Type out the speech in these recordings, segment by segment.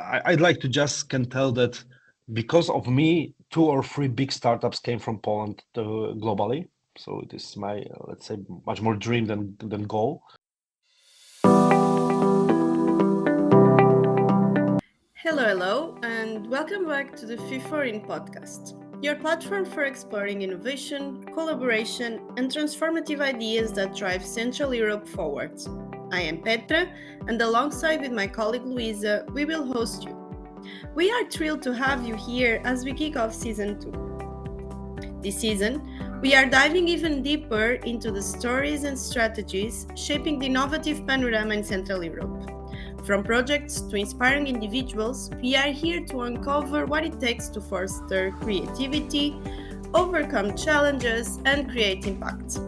I'd like to just can tell that because of me, two or three big startups came from Poland globally. So it is my, let's say, much more dream than goal. Hello, and welcome back to the FI4INN podcast, your platform for exploring innovation, collaboration, and transformative ideas that drive Central Europe forward. I am Petra, and alongside with my colleague Luisa, we will host you. We are thrilled to have you here as we kick off Season 2. This season, we are diving even deeper into the stories and strategies shaping the innovative panorama in Central Europe. From projects to inspiring individuals, we are here to uncover what it takes to foster creativity, overcome challenges, and create impact.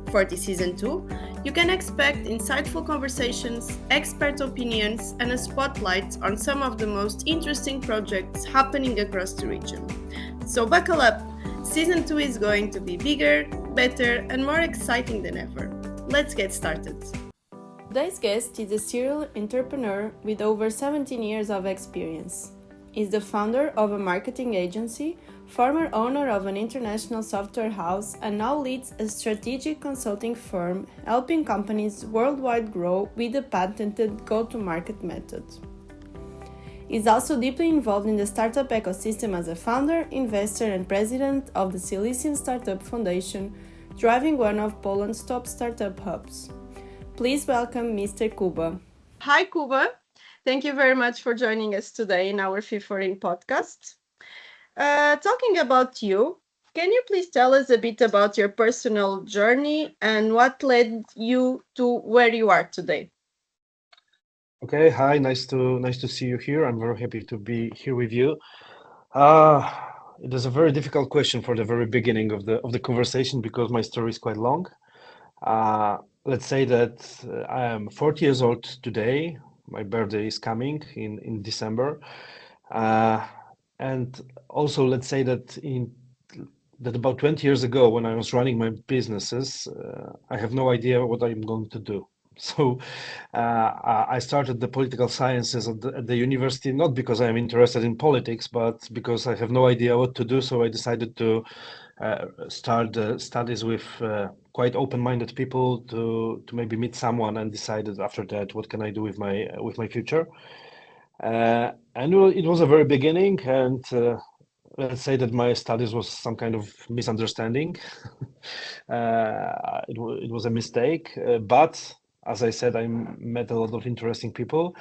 For this Season 2, you can expect insightful conversations, expert opinions, and a spotlight on some of the most interesting projects happening across the region. So buckle up! Season 2 is going to be bigger, better, and more exciting than ever. Let's get started. Today's guest is a serial entrepreneur with over 17 years of experience. He's the founder of a marketing agency, former owner of an international software house, and now leads a strategic consulting firm helping companies worldwide grow with a patented go-to-market method. He's also deeply involved in the startup ecosystem as a founder, investor, and president of the Silesian Startup Foundation, driving one of Poland's top startup hubs. Please welcome Mr. Kuba. Hi, Kuba. Thank you very much for joining us today in our FI4INN podcast. Talking about you, can you please tell us a bit about your personal journey and what led you to where you are today? Okay, hi, nice to see you here. I'm very happy to be here with you. It is a very difficult question for the very beginning of the conversation because my story is quite long. Let's say that I am 40 years old today. My birthday is coming in December. And also, let's say that about 20 years ago, when I was running my businesses, I have no idea what I'm going to do. So I started the political sciences at the university, not because I'm interested in politics, but because I have no idea what to do. So I decided to start studies with quite open-minded people to maybe meet someone, and decided after that what can I do with my future. And it was a very beginning, and let's say that my studies was some kind of misunderstanding. It was a mistake, but as I said, I met a lot of interesting people,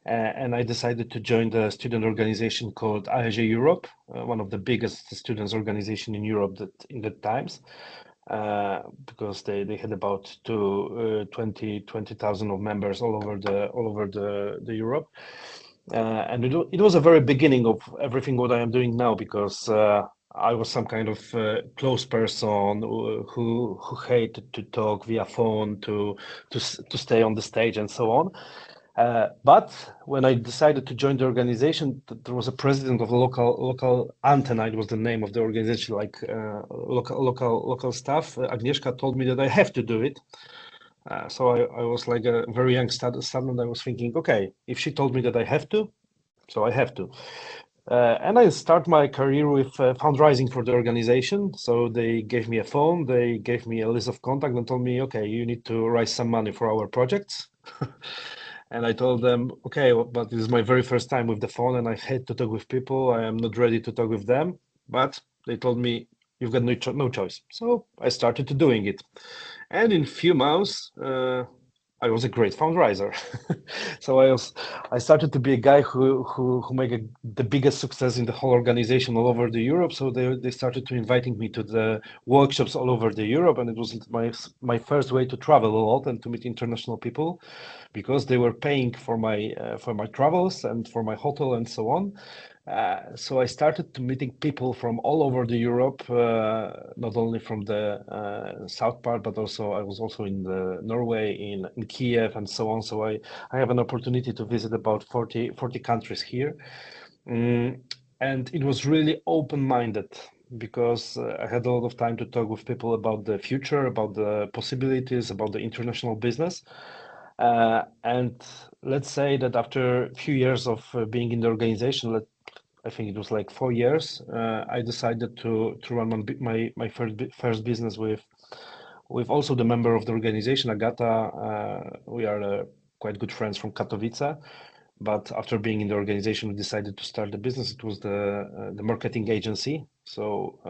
and I decided to join the student organization called AEG Europe, one of the biggest students organization in Europe in that times, because they had about 20,000 of members all over the Europe. And it was a very beginning of everything what I am doing now, because I was some kind of close person who hated to talk via phone, to stay on the stage and so on. But when I decided to join the organization, there was a president of the local antenna. It was the name of the organization, like local staff. Agnieszka told me that I have to do it. So I was like a very young student. I was thinking, okay, if she told me that I have to, so I have to. And I start my career with fundraising for the organization. So they gave me a phone, they gave me a list of contacts and told me, okay, you need to raise some money for our projects. And I told them, okay, but this is my very first time with the phone and I hate to talk with people. I am not ready to talk with them. But they told me, you've got no choice. So I started to doing it. And in few months, I was a great fundraiser. So I started to be a guy who made the biggest success in the whole organization all over the Europe. So they started to inviting me to the workshops all over the Europe, and it was my first way to travel a lot and to meet international people, because they were paying for my travels and for my hotel and so on. So I started to meeting people from all over the Europe, not only from the south part, but also I was also in the Norway, in Kiev and so on. So I have an opportunity to visit about 40 countries here. And it was really open-minded, because I had a lot of time to talk with people about the future, about the possibilities, about the international business. And let's say that after a few years of being in the organization, I think it was like 4 years, I decided to run my first business with also the member of the organization, Agata. We are quite good friends from Katowice. But after being in the organization, we decided to start the business. It was the marketing agency. So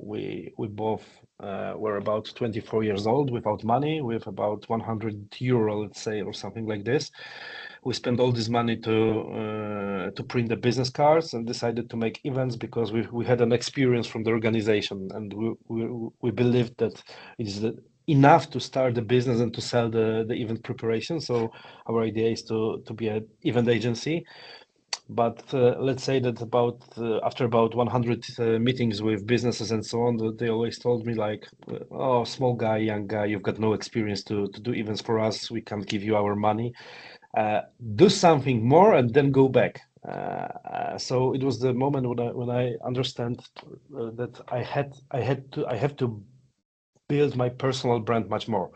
we both were about 24 years old, without money, with about 100 euro, let's say, or something like this. We spent all this money to print the business cards and decided to make events because we had an experience from the organization, and we believed that it is enough to start the business and to sell the event preparation. So our idea is to be an event agency. But let's say that after about 100 meetings with businesses and so on, they always told me like, "Oh, small guy, young guy, you've got no experience to do events for us. We can't give you our money. Do something more and then go back." So it was the moment when I understand that I have to build my personal brand much more.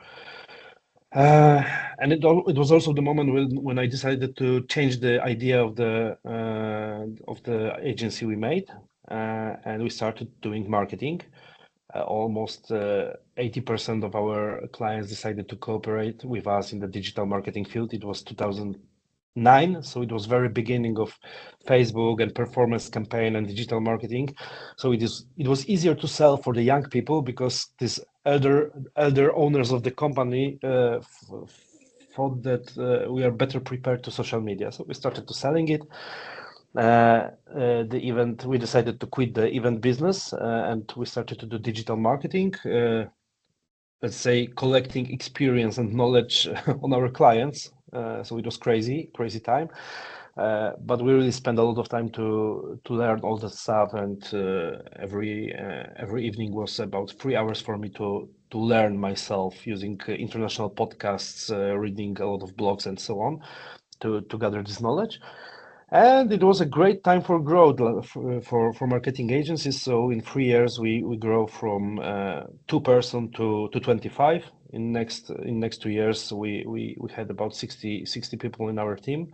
And it was also the moment when I decided to change the idea of the agency we made, and we started doing marketing. Almost 80% of our clients decided to cooperate with us in the digital marketing field. It was 2009, so it was very beginning of Facebook and performance campaign and digital marketing. So it was easier to sell for the young people because these elder owners of the company thought that we are better prepared to social media. So we started to selling it. We decided to quit the event business and we started to do digital marketing, let's say collecting experience and knowledge on our clients. So it was crazy time. But we really spent a lot of time to learn all that stuff, and every evening was about 3 hours for me to learn myself using international podcasts, reading a lot of blogs and so on to gather this knowledge. And it was a great time for growth for marketing agencies. So in 3 years, we grow from 2 person to 25. In next 2 years, we had about 60 people in our team.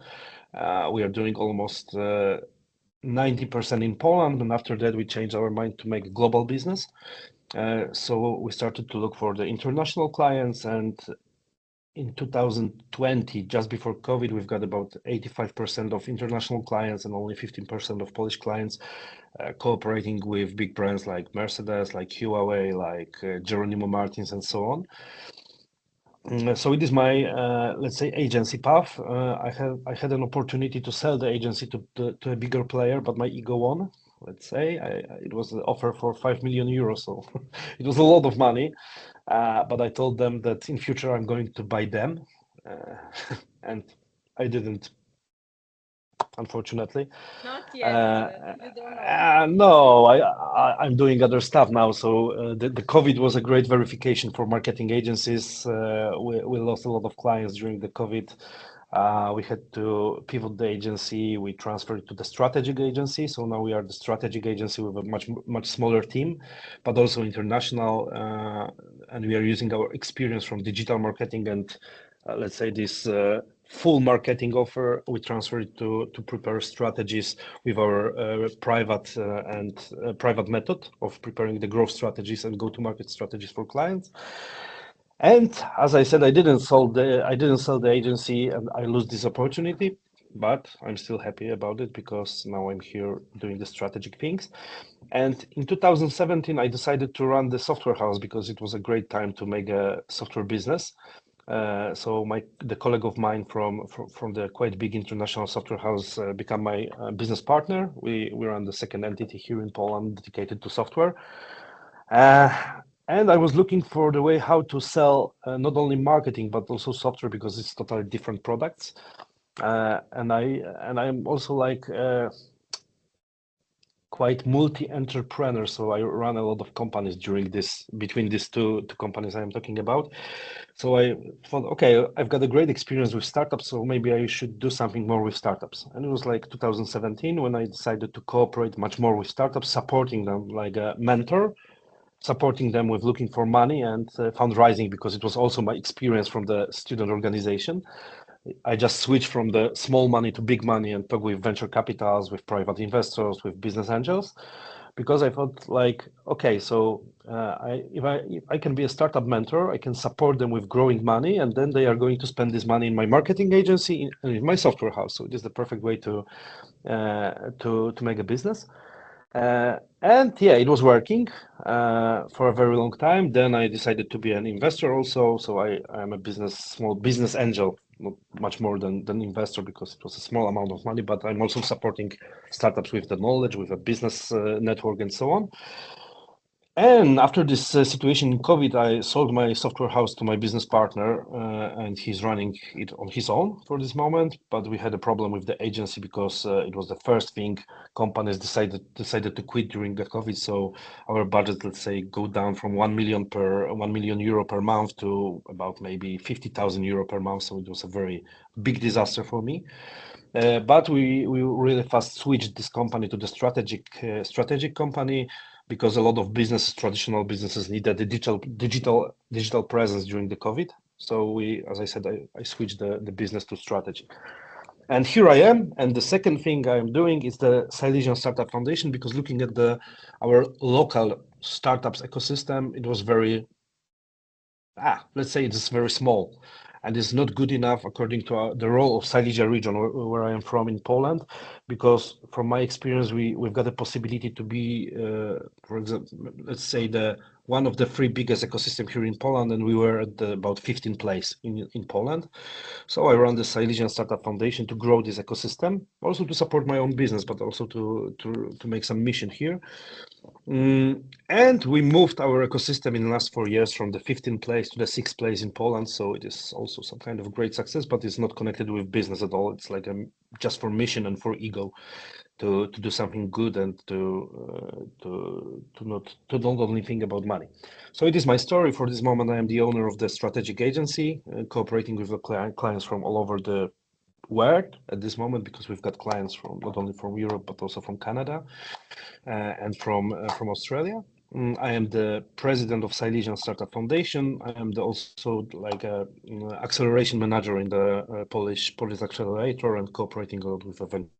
We are doing almost 90% in Poland, and after that, we changed our mind to make a global business. So we started to look for the international clients, and in 2020, just before COVID, we've got about 85% of international clients and only 15% of Polish clients cooperating with big brands like Mercedes, like Huawei, like Jeronimo Martins, and so on. So it is my, let's say, agency path. I had an opportunity to sell the agency to a bigger player, but my ego won. Let's say it was an offer for 5 million euros, so it was a lot of money. But I told them that in future I'm going to buy them, and I didn't, unfortunately. Not yet. You don't know. No, I'm doing other stuff now. So the COVID was a great verification for marketing agencies. We lost a lot of clients during the COVID. We had to pivot the agency. We transferred to the strategic agency. So now we are the strategic agency with a much smaller team, but also international. And we are using our experience from digital marketing and let's say this full marketing offer. We transfer it to prepare strategies with our private method of preparing the growth strategies and go-to-market strategies for clients. And as I said, I didn't sell the agency, and I lose this opportunity. But I'm still happy about it because now I'm here doing the strategic things. And in 2017, I decided to run the software house because it was a great time to make a software business. So the colleague of mine from the quite big international software house became my business partner. We run the second entity here in Poland dedicated to software. And I was looking for the way how to sell not only marketing but also software because it's totally different products. And I'm also like quite multi-entrepreneur, so I run a lot of companies between these two companies I am talking about. So I thought, okay, I've got a great experience with startups, so maybe I should do something more with startups. And it was like 2017 when I decided to cooperate much more with startups, supporting them like a mentor. supporting them with looking for money and fundraising, because it was also my experience from the student organization. I just switched from the small money to big money and talk with venture capitals, with private investors, with business angels, because I thought like, okay, so if I can be a startup mentor, I can support them with growing money, and then they are going to spend this money in my marketing agency and in my software house. So it is the perfect way to make a business. And yeah, it was working for a very long time. Then I decided to be an investor also. So I am a small business angel, not much more than investor, because it was a small amount of money. But I'm also supporting startups with the knowledge, with a business network, and so on. And after this situation in COVID, I sold my software house to my business partner, and he's running it on his own for this moment. But we had a problem with the agency, because it was the first thing companies decided to quit during the COVID. So our budget, let's say, go down from 1 million euro per month to about maybe 50,000 euro per month. So it was a very big disaster for me. But we really fast switched this company to the strategic company, because a lot of traditional businesses needed the digital presence during the COVID. So as I said, I switched the business to strategy. And here I am. And the second thing I'm doing is the Silesian Startup Foundation, because looking at our local startups ecosystem, it was let's say it's very small, and it's not good enough according to the role of Silesia region, where I am from in Poland, because from my experience, we've got a possibility to be, for example, let's say the one of the three biggest ecosystem here in Poland, and we were at about 15th place in Poland. So I run the Silesian Startup Foundation to grow this ecosystem, also to support my own business, but also to make some mission here. And we moved our ecosystem in the last 4 years from the 15th place to the 6th place in Poland. So it is also some kind of great success, but it's not connected with business at all. It's like just for mission and for ego to do something good, and to not only think about money. So it is my story. For this moment, I am the owner of the strategic agency, cooperating with the clients from all over the world at this moment, because we've got clients from not only from Europe but also from Canada, and from Australia. I am the president of Silesian Startup Foundation. I am also like a acceleration manager in the Polish accelerator, and cooperating a lot with a venture capital and business angels.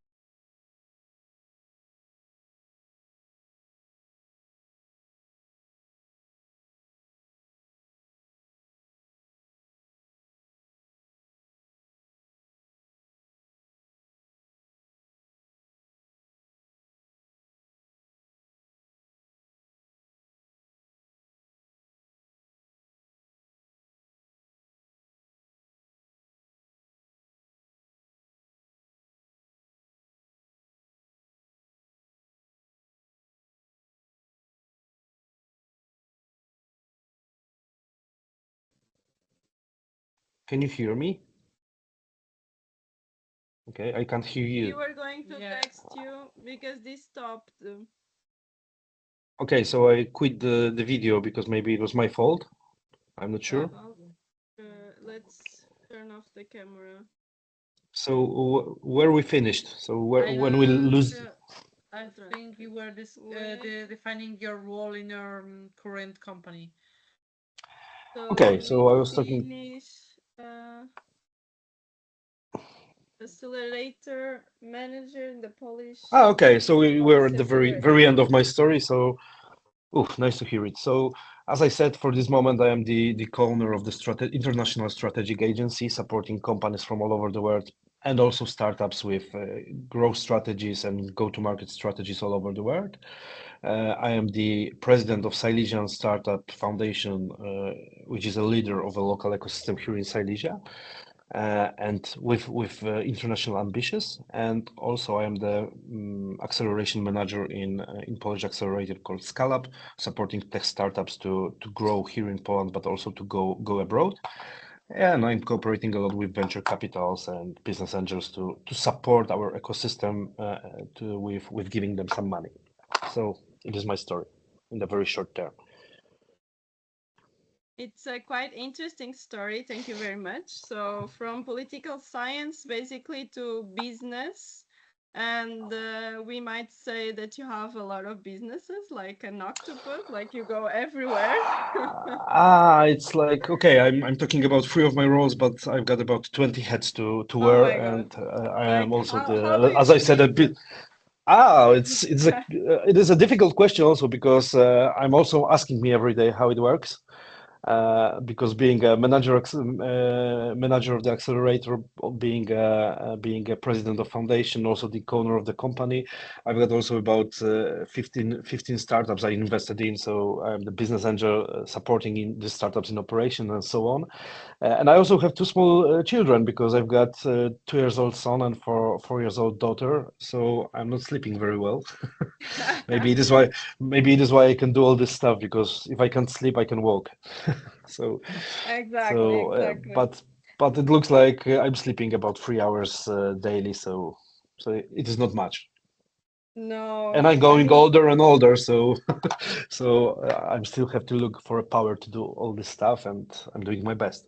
Can you hear me? Okay, I can't hear We you. were going to text you because this stopped. Okay, so I quit the video because maybe it was my fault. I'm not sure. Let's turn off the camera. So where we finished? So when we lose. I think you were defining your role in your current company. So Okay, we so I was talking. finish accelerator manager in the Polish. Okay, so we were at the very Accelerator. end of my story. So, nice to hear it. So, as I said, for this moment, I am the co-owner of the international strategic agency, supporting companies from all over the world, and also startups with growth strategies and go-to-market strategies all over the world. I am the president of Silesian Startup Foundation, which is a leader of a local ecosystem here in Silesia, and with international ambitions. And also, I am the acceleration manager in Polish accelerator called Scalab, supporting tech startups to grow here in Poland, but also to go abroad. And I'm cooperating a lot with venture capitals and business angels to support our ecosystem, with giving them some money. So it is my story in the very short term. It's a quite interesting story. Thank you very much. So from political science basically to business, and we might say that you have a lot of businesses, like an octopus, like you go everywhere. It's like okay, I'm talking about three of my roles, but I've got about 20 hats to Oh wear, my God. and I am Like also how do you as I said, a sleep? bit. It is a difficult question also because I'm also asking me every day how it works. Because being a manager of the accelerator, being a president of foundation, also the owner of the company, I've got also about 15 startups I invested in. So I'm the business angel supporting in the startups in operation and so on. And I also have two small children because I've got 2 years old son and 4 years old daughter. So I'm not sleeping very well. Maybe it is why I can do all this stuff because if I can't sleep, I can walk. So, Exactly, so, exactly. but it looks like I'm sleeping about 3 hours daily. So it is not much. And No, I'm I going mean, older and older, so I still have to look for a power to do all this stuff, and I'm doing my best.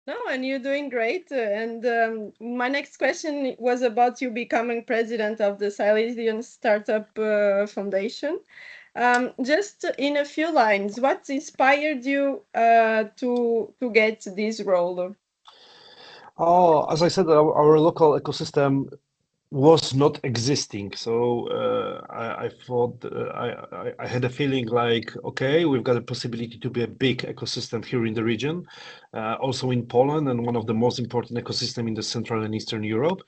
no, and you're doing great. And my next question was about you becoming president of the Silesian Startup Foundation. Just in a few lines, what inspired you to get this role? Oh, as I said, our local ecosystem was not existing. So I thought I had a feeling like, okay, we've got a possibility to be a big ecosystem here in the region, also in Poland, and one of the most important ecosystem in the Central and Eastern Europe.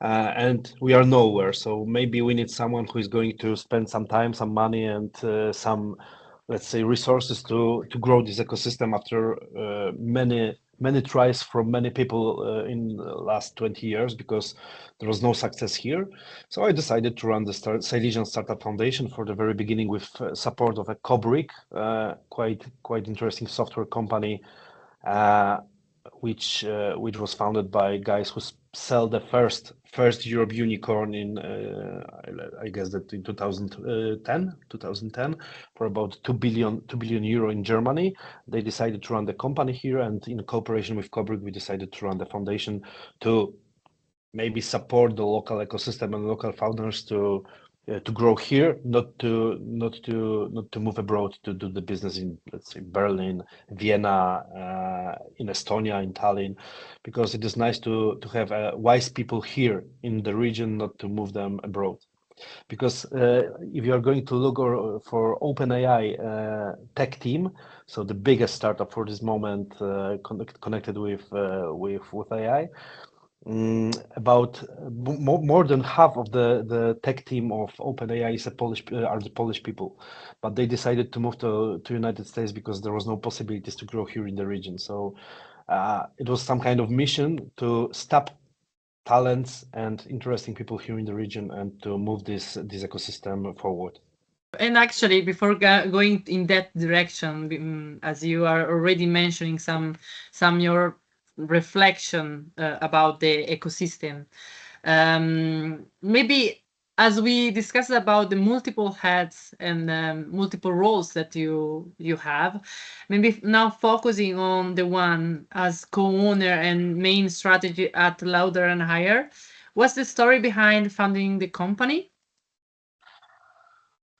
And we are nowhere. So maybe we need someone who is going to spend some time, some money, and some, let's say, resources to grow this ecosystem after many tries from many people in the last 20 years because there was no success here. So I decided to run the Silesian Startup Foundation for the very beginning with support of a Kobrik, quite interesting software company, uh, which was founded by guys who sell the first Europe unicorn in I guess that in 2010 for about 2 billion euro in Germany. They decided to run the company here, and in cooperation with Kobrik, we decided to run the foundation to maybe support the local ecosystem and local founders to grow here, not to move abroad to do the business in, let's say, Berlin, Vienna, in Estonia, in Tallinn, because it is nice to have wise people here in the region, not to move them abroad. Because if you are going to look for OpenAI tech team, so the biggest startup for this moment connected with AI, about more than half of the tech team of OpenAI is are the Polish people, but they decided to move to United States because there was no possibilities to grow here in the region. So it was some kind of mission to stop talents and interesting people here in the region and to move this ecosystem forward. And actually, before going in that direction, as you are already mentioning some your reflection about the ecosystem, maybe as we discussed about the multiple hats and multiple roles that you have, maybe now focusing on the one as co-owner and main strategy at Louder and Higher. What's the story behind founding the company?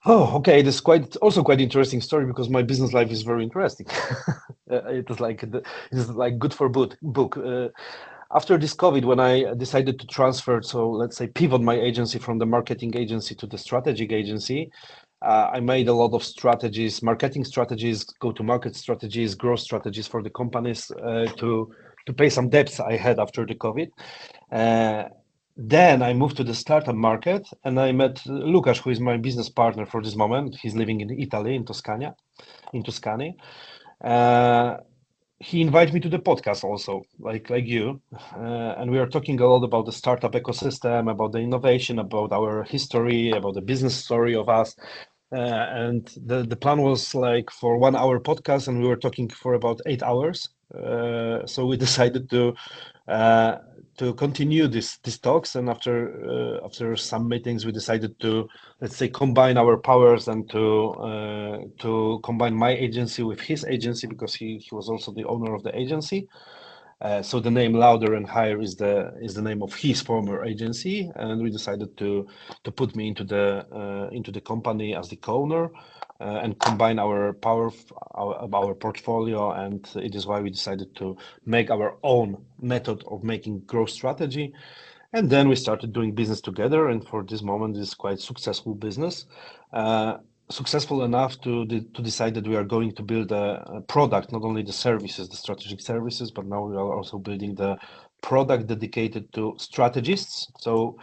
Oh, okay. It is quite interesting story because my business life is very interesting. It is like good for book. After this COVID, when I decided to transfer, so let's say pivot my agency from the marketing agency to the strategic agency, I made a lot of strategies, marketing strategies, go-to-market strategies, growth strategies for the companies to pay some debts I had after the COVID. Uh, then I moved to the startup market and I met Lukasz, who is my business partner for this moment. He's living in Italy, in Tuscany. Uh, he invited me to the podcast also, like you, and we are talking a lot about the startup ecosystem, about the innovation, about our history, about the business story of us. And the plan was like for 1 hour podcast, and we were talking for about 8 hours. So we decided uh, to continue these talks, and after some meetings, we decided to, let's say, combine our powers and to combine my agency with his agency because he was also the owner of the agency. So the name Louder and Higher is the name of his former agency, and we decided to put me into the company as the co-owner and combine our our portfolio, and it is why we decided to make our own method of making growth strategy. And then we started doing business together, and for this moment, it's quite successful business. Successful enough to decide that we are going to build a product, not only the services, the strategic services, but now we are also building the product dedicated to strategists. So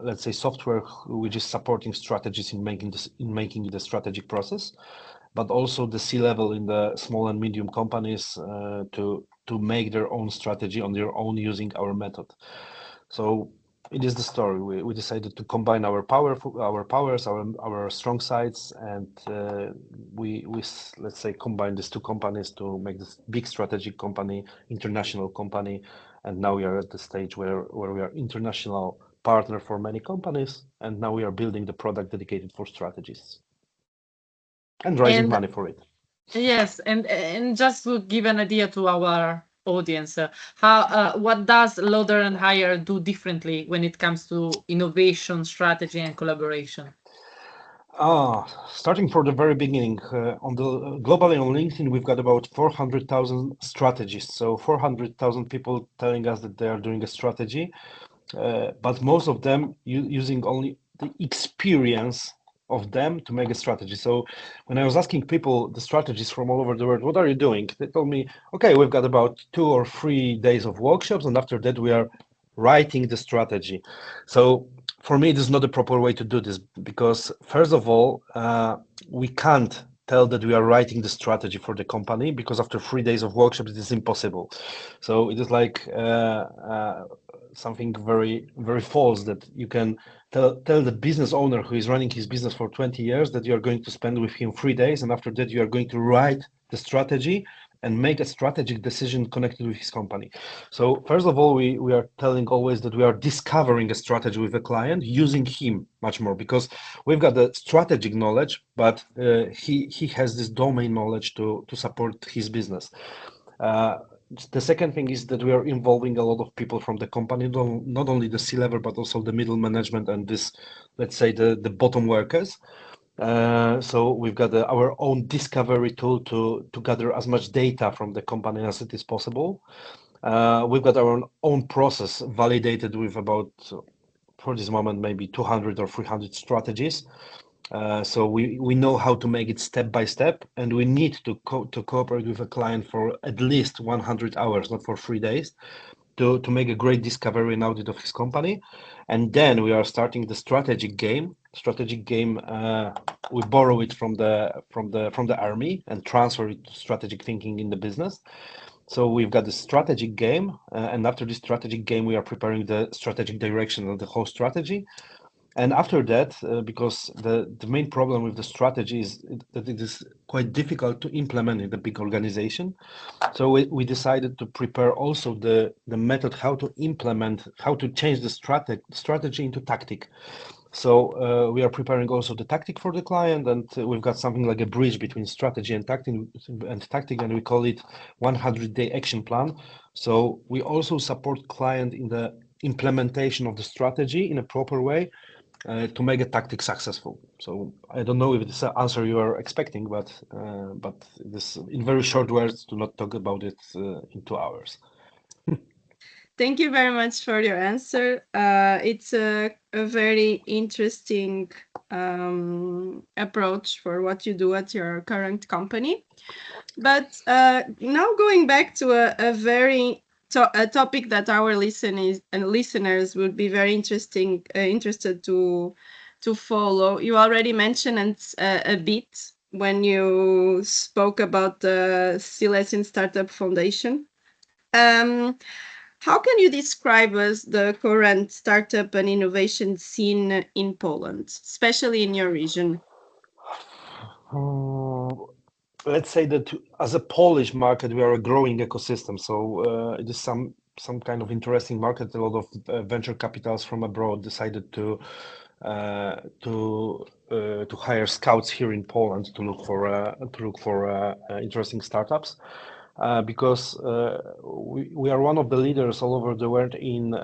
let's say software which is supporting strategists in making the strategic process, but also the C-level in the small and medium companies to make their own strategy on their own using our method. So it is the story. We decided to combine our powers, our strong sides, and we let's say combine these two companies to make this big strategic company, international company, and now we are at the stage where we are international partner for many companies, and now we are building the product dedicated for strategists and raising And money for it. yes, and just to give an idea to our audience, how what does Louder and Higher do differently when it comes to innovation, strategy, and collaboration? Starting from the very beginning, globally on LinkedIn, we've got about 400,000 strategists. So 400,000 people telling us that they are doing a strategy, but most of them using only the experience of them to make a strategy. So when I was asking people, the strategists from all over the world, what are you doing? They told me, okay, we've got about 2 or 3 days of workshops, and after that we are writing the strategy. So for me, it is not a proper way to do this because first of all, we can't tell that we are writing the strategy for the company because after 3 days of workshops, it is impossible. So it is like something very, very false that you can tell the business owner who is running his business for 20 years that you are going to spend with him 3 days, and after that you are going to write the strategy and make a strategic decision connected with his company. So first of all, we are telling always that we are discovering a strategy with a client using him much more because we've got the strategic knowledge, but he has this domain knowledge to support his business. The second thing is that we are involving a lot of people from the company, not only the C-level, but also the middle management and this, let's say, the bottom workers. So we've got our own discovery tool to gather as much data from the company as it is possible. We've got our own process validated with about, for this moment, maybe 200 or 300 strategies. So we know how to make it step by step, and we need to cooperate with a client for at least 100 hours, not for 3 days, to make a great discovery and audit of his company. And then we are starting the strategic game. We borrow it from the army and transfer it to strategic thinking in the business. So we've got the strategic game, and after the strategic game, we are preparing the strategic direction of the whole strategy. And after that, because the main problem with the strategy is that it is quite difficult to implement in a big organization. So we decided to prepare also the method how to implement, how to change the strategy into tactic. So we are preparing also the tactic for the client, and we've got something like a bridge between strategy and tactic, and we call it 100-day action plan. So we also support client in the implementation of the strategy in a proper way to make a tactic successful. So I don't know if this answer you are expecting, but this in very short words, to not talk about it in 2 hours. Thank you very much for your answer. It's a very interesting approach for what you do at your current company. But now going back to a topic that our listeners would be very interested to follow. You already mentioned a bit when you spoke about the Silesian Startup Foundation. How can you describe us the current startup and innovation scene in Poland, especially in your region? Let's say that as a Polish market, we are a growing ecosystem. So it is some kind of interesting market. A lot of venture capitals from abroad decided to hire scouts here in Poland to look for interesting startups. because we are one of the leaders all over the world in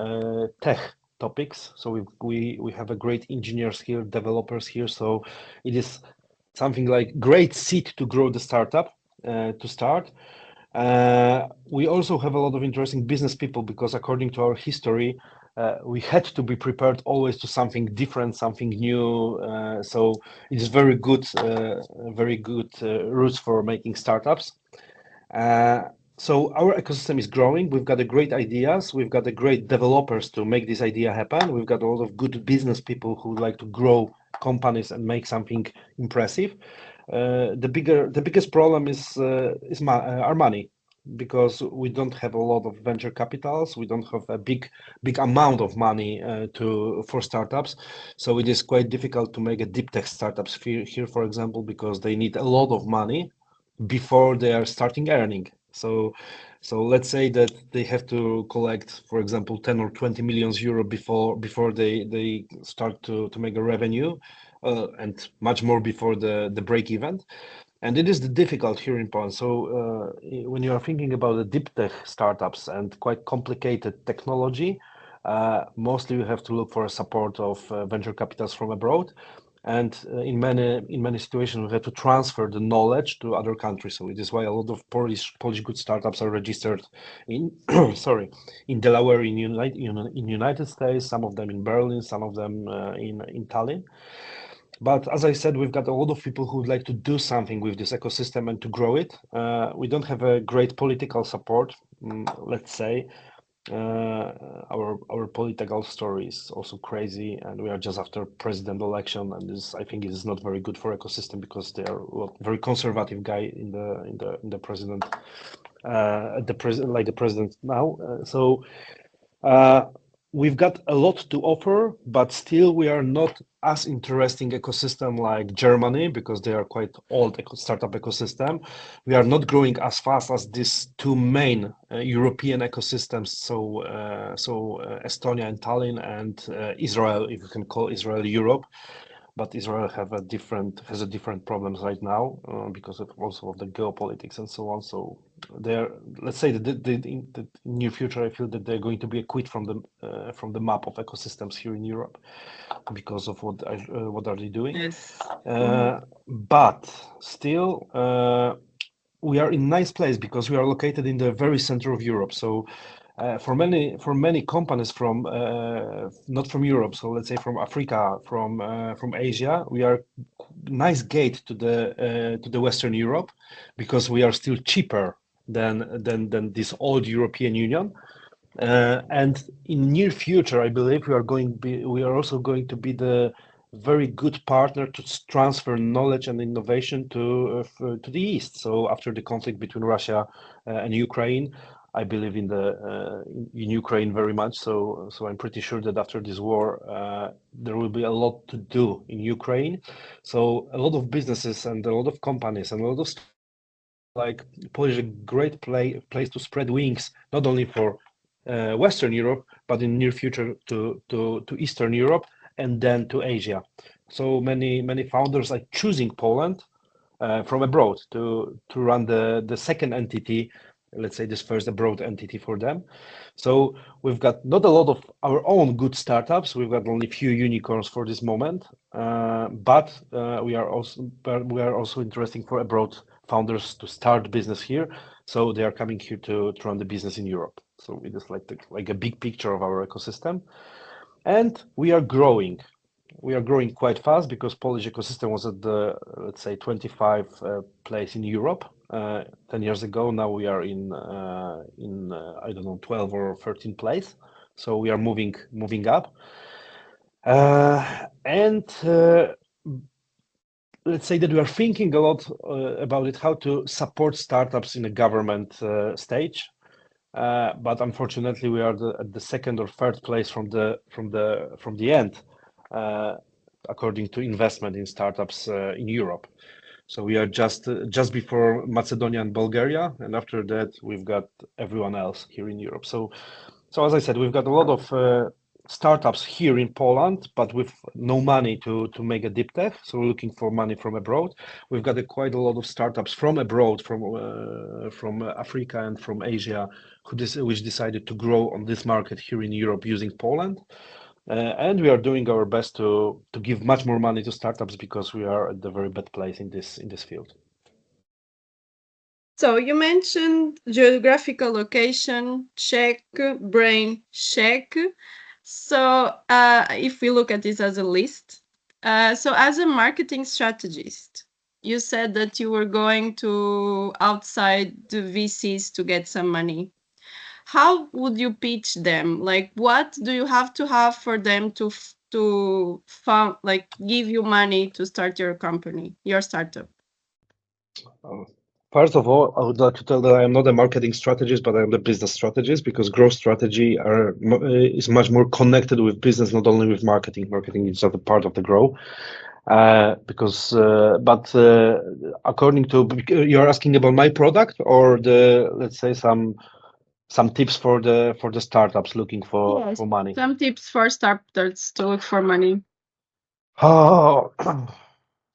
tech topics. So we have a great engineers here, developers here. So it is something like great seed to grow the startup to start. We also have a lot of interesting business people because according to our history, we had to be prepared always to something different, something new. So it is very good roots for making startups. Uh, so our ecosystem is growing. We've got a great ideas. We've got a great developers to make this idea happen. We've got a lot of good business people who like to grow companies and make something impressive. The biggest problem is our money because we don't have a lot of venture capitals. We don't have a big amount of money to for startups. So it is quite difficult to make a deep tech startups here, for example, because they need a lot of money before they are starting earning. So let's say that they have to collect, for example, 10 or 20 millions euro before they start to make a revenue, and much more before the break even. And it is the difficult here in Poland. So when you are thinking about the deep tech startups and quite complicated technology, mostly you have to look for a support of venture capitals from abroad. And in many situations, we have to transfer the knowledge to other countries. So it is why a lot of Polish good startups are registered in sorry, in Delaware, in United States, some of them in Berlin, some of them in Tallinn. But as I said, we've got a lot of people who would like to do something with this ecosystem and to grow it. We don't have a great political support, let's say. Our political story is also crazy, and we are just after president election, and this I think is not very good for ecosystem because they are very conservative guy in the president, the president now. Uh, we've got a lot to offer, but still we are not as interesting ecosystem like Germany because they are quite old startup ecosystem. We are not growing as fast as these two main European ecosystems. So Estonia and Tallinn and Israel, if you can call Israel Europe. But Israel has a different problems right now because of also of the geopolitics and so on. So they're, let's say that in the near future, I feel that they're going to be quit from the map of ecosystems here in Europe because of what are they doing. Yes. But still, we are in nice place because we are located in the very center of Europe. So for many companies from not from Europe, so let's say from Africa, from Asia, we are nice gate to the Western Europe because we are still cheaper than this old European Union. And in near future, I believe we are also going to be the very good partner to transfer knowledge and innovation to the east. So after the conflict between Russia and Ukraine, I believe in Ukraine very much. So I'm pretty sure that after this war, there will be a lot to do in Ukraine. So a lot of businesses and a lot of companies and a lot of like Polish a great place to spread wings, not only for Western Europe, but in near future to Eastern Europe and then to Asia. So many founders are choosing Poland from abroad to run the second entity, let's say this first abroad entity for them. So we've got not a lot of our own good startups. We've got only few unicorns for this moment, but we are also interesting for abroad founders to start business here. So they are coming here to run the business in Europe. So it is like a big picture of our ecosystem, and we are growing. We are growing quite fast because Polish ecosystem was at the, let's say, 25 place in Europe 10 years ago. Now we are in I don't know, 12 or 13 place. So we are moving up. And let's say that we are thinking a lot about it, how to support startups in a government stage. But unfortunately, we are at the second or third place from the end, according to investment in startups in Europe. So we are just before Macedonia and Bulgaria, and after that we've got everyone else here in Europe. So as I said, we've got a lot of startups here in Poland, but with no money to make a deep tech. So we're looking for money from abroad. We've got quite a lot of startups from abroad, from Africa and from Asia, which decided to grow on this market here in Europe using Poland. And we are doing our best to give much more money to startups because we are at the very bad place in this field. So you mentioned geographical location, check, brain, check. So if we look at this as a list, so as a marketing strategist, you said that you were going to outside the VCs to get some money. How would you pitch them? Like, what do you have to have for them to give you money to start your company, your startup? First of all, I would like to tell that I am not a marketing strategist, but I am the business strategist because growth strategy is much more connected with business, not only with marketing. Marketing is just a part of the growth. According to, you're asking about my product or let's say some tips for the startups looking for money. Some tips for startups to look for money. Oh,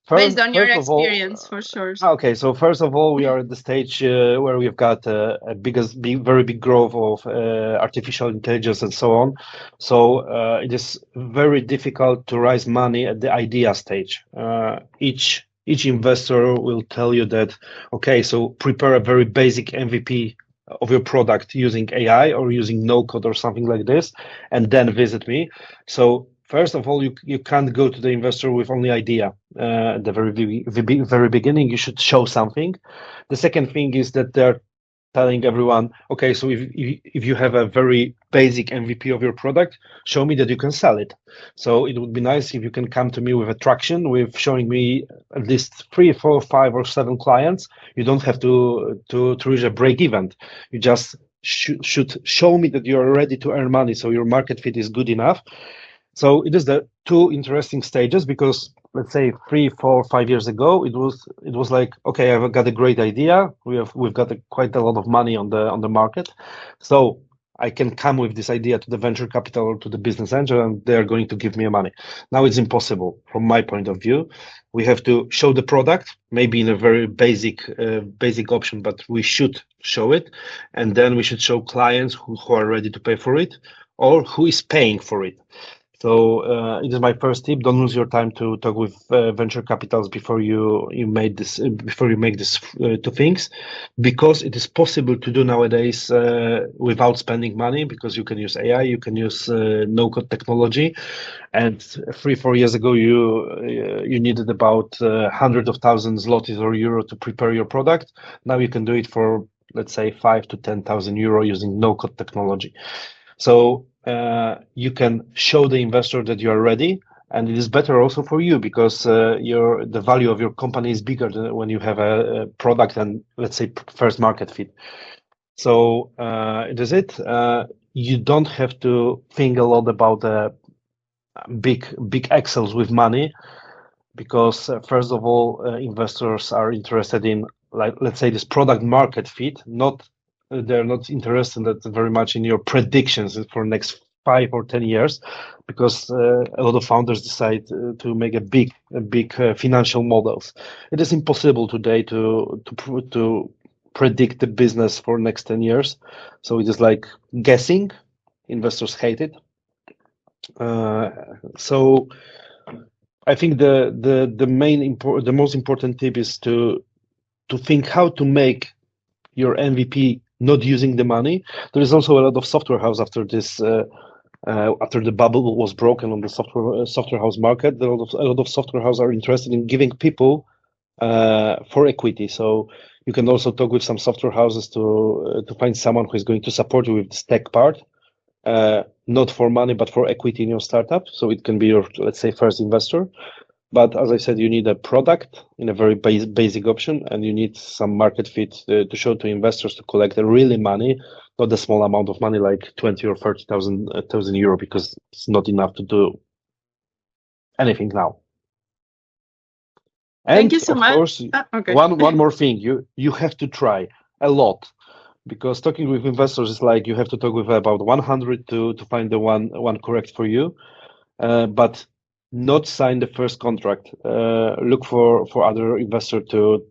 based on your experience, for sure. Okay, so first of all, we are at the stage where we've got very big growth of artificial intelligence and so on. So it is very difficult to raise money at the idea stage. Each investor will tell you that, okay, so prepare a very basic MVP of your product using AI or using no code or something like this, and then visit me. So first of all, you can't go to the investor with only idea. At the very beginning, you should show something. The second thing is that they're telling everyone, okay, so if you have a very basic MVP of your product, show me that you can sell it. So it would be nice if you can come to me with attraction, with showing me at least 3, 4, 5, or 7 clients. You don't have to reach a break even. You just should show me that you're ready to earn money, so your market fit is good enough. So it is the two interesting stages because let's say 3, 4, 5 years ago, it was like, okay, I've got a great idea. We've got quite a lot of money on the market, so I can come with this idea to the venture capital or to the business angel, and they are going to give me money. Now it's impossible from my point of view. We have to show the product, maybe in a very basic option, but we should show it, and then we should show clients who are ready to pay for it or who is paying for it. So it is my first tip: don't lose your time to talk with venture capitals before you make this two things, because it is possible to do nowadays without spending money, because you can use AI, you can use no-code technology, and 3-4 years ago you needed about hundreds of thousands zlotys or euro to prepare your product. Now you can do it for, let's say, 5,000 to 10,000 euro using no-code technology. So you can show the investor that you are ready, and it is better also for you because the value of your company is bigger than when you have a product and, let's say, first market fit. So it is it. You don't have to think a lot about big Excels with money, because first of all, investors are interested in, like, let's say, this product market fit. They're not interested very much in your predictions for next 5 or 10 years, because a lot of founders decide to make a big financial models. It is impossible today to predict the business for next 10 years. So it is like guessing. Investors hate it. So I think the most important tip is to think how to make your MVP not using the money. There is also a lot of software house after this, after the bubble was broken on the software house market. A lot of software houses are interested in giving people for equity. So you can also talk with some software houses to find someone who is going to support you with this tech part, not for money but for equity in your startup. So it can be your, let's say, first investor. But as I said, you need a product in a very basic option, and you need some market fit to show to investors to collect really money, not a small amount of money like 20 or 30,000 euro, because it's not enough to do anything now. And thank you so much. Of course, okay. one more thing, you have to try a lot. because talking with investors is like you have to talk with about 100 to find the one correct for you, but not sign the first contract. Look for other investor to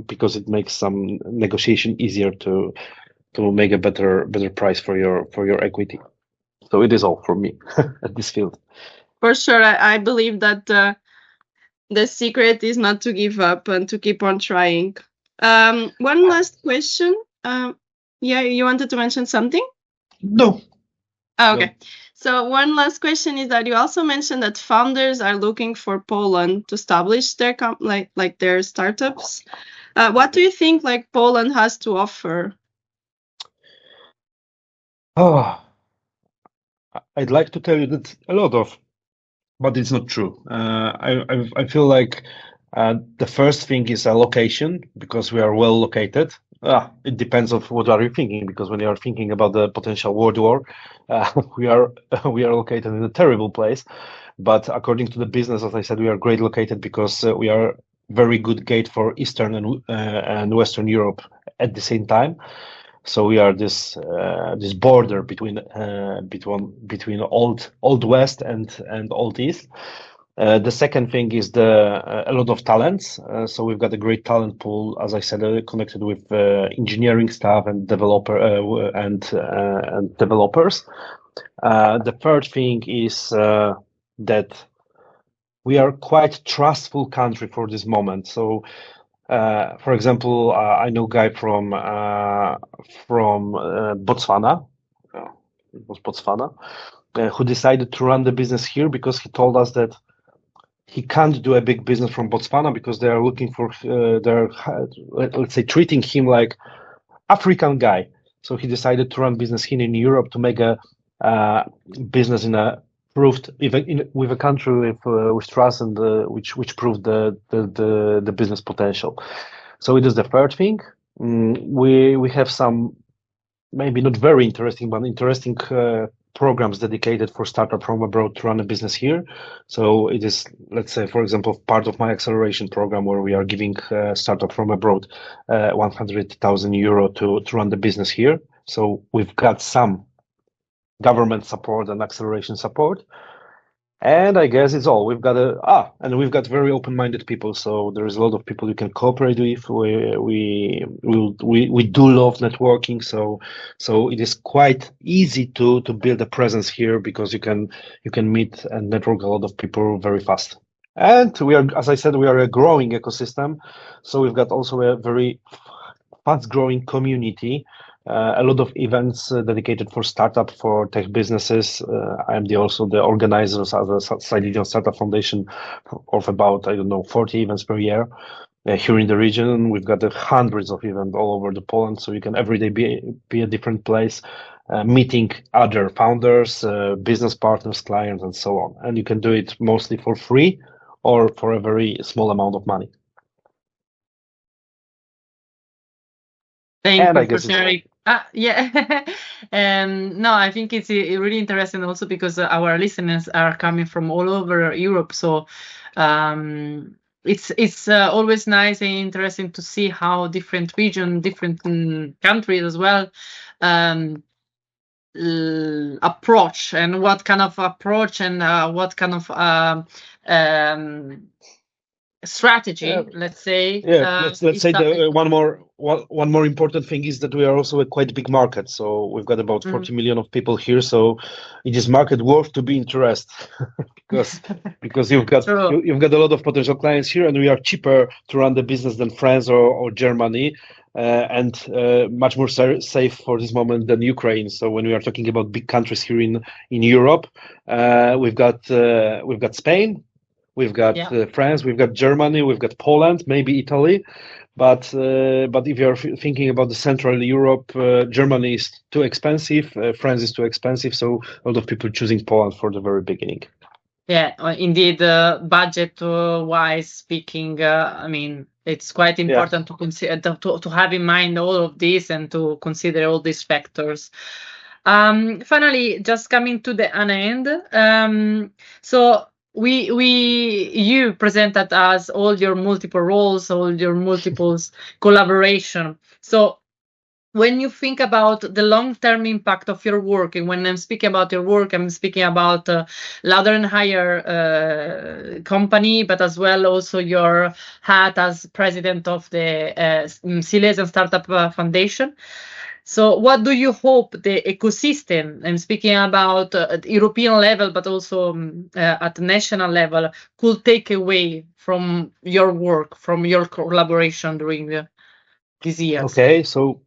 because it makes some negotiation easier to make a better price for your equity. So it is all for me at this field. For sure, I believe that the secret is not to give up and to keep on trying. One last question. Yeah, you wanted to mention something? No. Oh, okay. No. So one last question is that you also mentioned that founders are looking for Poland to establish their like their startups. What do you think like Poland has to offer? Oh, I'd like to tell you that a lot of, but it's not true. I feel like the first thing is a location because we are well located. It depends of what are you thinking, because when you are thinking about the potential world war, we are located in a terrible place. But according to the business, as I said, we are great located because we are very good gate for Eastern and Western Europe at the same time. So we are this border between old West and old East. The second thing is a lot of talents. So we've got a great talent pool, as I said, connected with engineering staff and developers. The third thing is that we are quite trustful country for this moment. So, for example, I know a guy from Botswana. It was Botswana, who decided to run the business here because he told us that he can't do a big business from Botswana because they are looking for let's say treating him like African guy. So he decided to run business here in Europe to make a business in a proved with a country with trust and which proved the business potential. So it is the third thing. We have some maybe not very interesting, but interesting programs dedicated for startup from abroad to run a business here. So it is, let's say, for example, part of my acceleration program where we are giving startup from abroad 100,000 euro to run the business here. So we've got some government support and acceleration support. And I guess it's all. We've got we've got very open-minded people. So there is a lot of people you can cooperate with. We do love networking. So it is quite easy to build a presence here because you can meet and network a lot of people very fast. And we are, as I said, we are a growing ecosystem. So we've got also a very fast-growing community. A lot of events dedicated for startup, for tech businesses. I am also the organizers of the Silesian Startup Foundation of about, 40 events per year. Here in the region, we've got hundreds of events all over the Poland, so you can every day be a different place, meeting other founders, business partners, clients, and so on. And you can do it mostly for free or for a very small amount of money. Thank you for sharing. Yeah. No, I think it's really interesting also because our listeners are coming from all over Europe. So it's always nice and interesting to see how different regions, different countries as well approach, and what kind of approach and what kind of strategy, let's say. Let's say one more important thing is that we are also a quite big market. So we've got about 40 million of people here. So it is market worth to be interested because you've got a lot of potential clients here, and we are cheaper to run the business than France or Germany, and much more safe for this moment than Ukraine. So when we are talking about big countries here in Europe, we've got Spain. We've got France, we've got Germany, we've got Poland, maybe Italy, but if you're thinking about the Central Europe, Germany is too expensive, France is too expensive, so a lot of people choosing Poland for the very beginning. Yeah, indeed, budget-wise speaking, I mean, it's quite important to consider to have in mind all of this and to consider all these factors. Finally, just coming to the end, so. You presented us all your multiple roles, all your multiple collaboration. So when you think about the long-term impact of your work, and when I'm speaking about your work, I'm speaking about Louder and Higher company, but as well also your hat as president of the Silesian Startup Foundation. So what do you hope the ecosystem, I'm speaking about at European level, but also at the national level, could take away from your work, from your collaboration during these years? Okay, so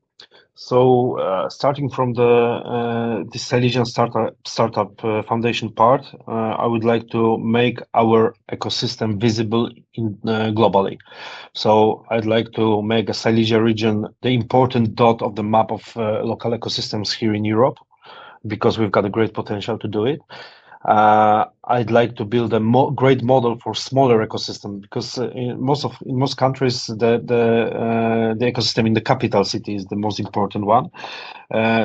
starting from the Silesian Startup Foundation part, I would like to make our ecosystem visible globally. So I'd like to make a Silesia region the important dot of the map of local ecosystems here in Europe, because we've got a great potential to do it. I'd like to build a great model for smaller ecosystem, because in most countries the ecosystem in the capital city is the most important one.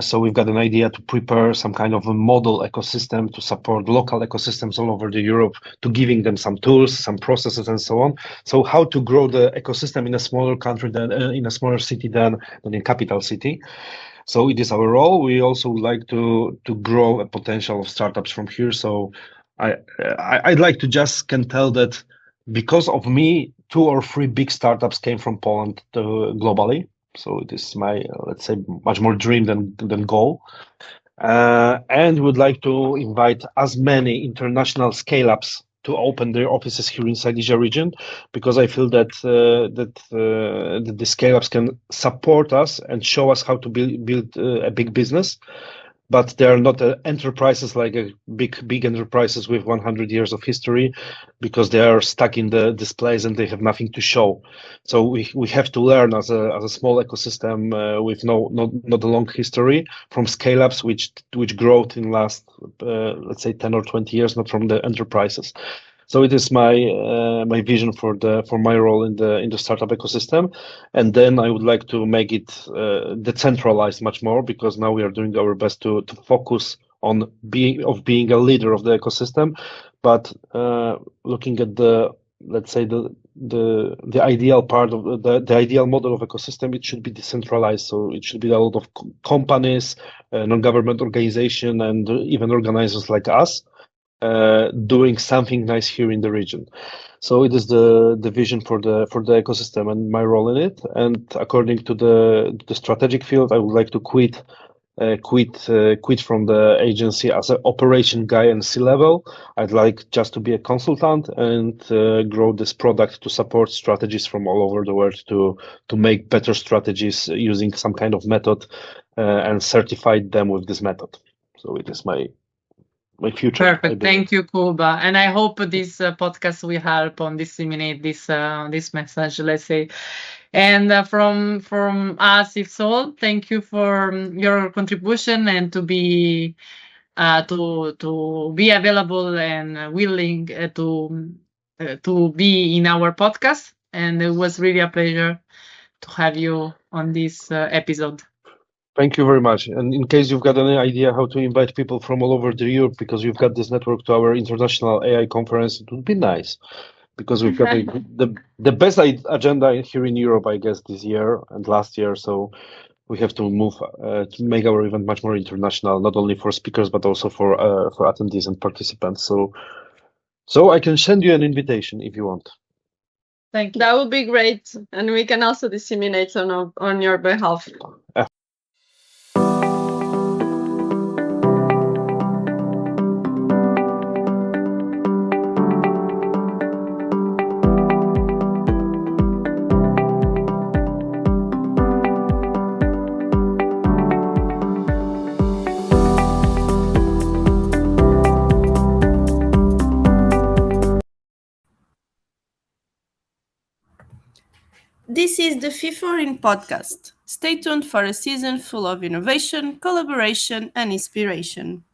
So we've got an idea to prepare some kind of a model ecosystem to support local ecosystems all over the Europe, to giving them some tools, some processes, and so on. So how to grow the ecosystem in a smaller country than in a smaller city than in capital city. So it is our role. We also would like to grow a potential of startups from here. So I'd like to just can tell that because of me, 2 or 3 big startups came from Poland globally. So it is my, let's say, much more dream than goal. And would like to invite as many international scale-ups to open their offices here in Silesia region, because I feel that the scale-ups can support us and show us how to build a big business. But they are not enterprises like a big enterprises with 100 years of history, because they are stuck in the displays and they have nothing to show. So we have to learn as a small ecosystem with not a long history from scale ups which growth in last let's say 10 or 20 years, not from the enterprises. So it is my vision for my role in the startup ecosystem, and then I would like to make it decentralized much more, because now we are doing our best to focus on being a leader of the ecosystem, but looking at the, let's say, the ideal part of the ideal model of ecosystem, it should be decentralized. So it should be a lot of companies, non-government organization, and even organizers like us doing something nice here in the region. So it is the vision for the ecosystem and my role in it. And according to the strategic field, I would like to quit from the agency as an operation guy and C-level. I'd like just to be a consultant and grow this product to support strategies from all over the world to make better strategies using some kind of method and certify them with this method. So it is my future. Perfect. Thank you, Kuba. And I hope this podcast will help on disseminate this message, let's say. And from us, if so, thank you for your contribution and to be available and willing to be in our podcast. And it was really a pleasure to have you on this episode. Thank you very much. And in case you've got any idea how to invite people from all over the Europe, because you've got this network, to our international AI conference, it would be nice, because we've got the best agenda here in Europe, I guess, this year and last year. So we have to move to make our event much more international, not only for speakers but also for attendees and participants. So I can send you an invitation if you want. Thank you. That would be great, and we can also disseminate on your behalf. This is the FI4INN podcast. Stay tuned for a season full of innovation, collaboration, and inspiration.